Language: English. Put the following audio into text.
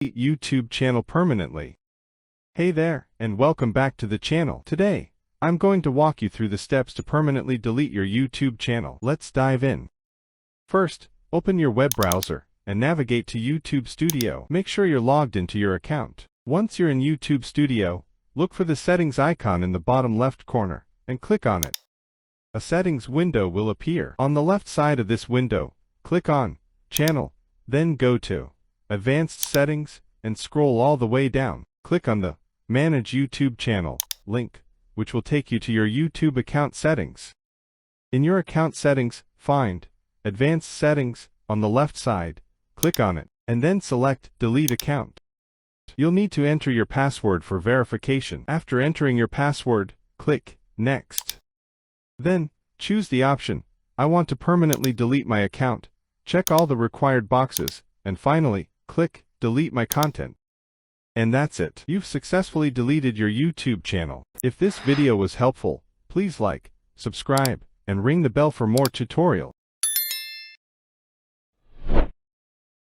YouTube channel permanently. Hey there, and welcome back to the channel. Today, I'm going to walk you through the steps to permanently delete your YouTube channel. Let's dive in. First, open your web browser and navigate to YouTube Studio. Make sure you're logged into your account. Once you're in YouTube Studio, look for the settings icon in the bottom left corner and click on it. A settings window will appear. On the left side of this window, click on Channel, then go to Advanced Settings, and scroll all the way down. Click on the Manage YouTube Channel link, which will take you to your YouTube account settings. In your account settings, find Advanced Settings on the left side, click on it, and then select Delete Account. You'll need to enter your password for verification. After entering your password, click Next. Then, choose the option, I want to permanently delete my account. Check all the required boxes, and finally, click Delete My Content. And that's it. You've successfully deleted your YouTube channel. If this video was helpful, please like, subscribe, and ring the bell for more tutorials.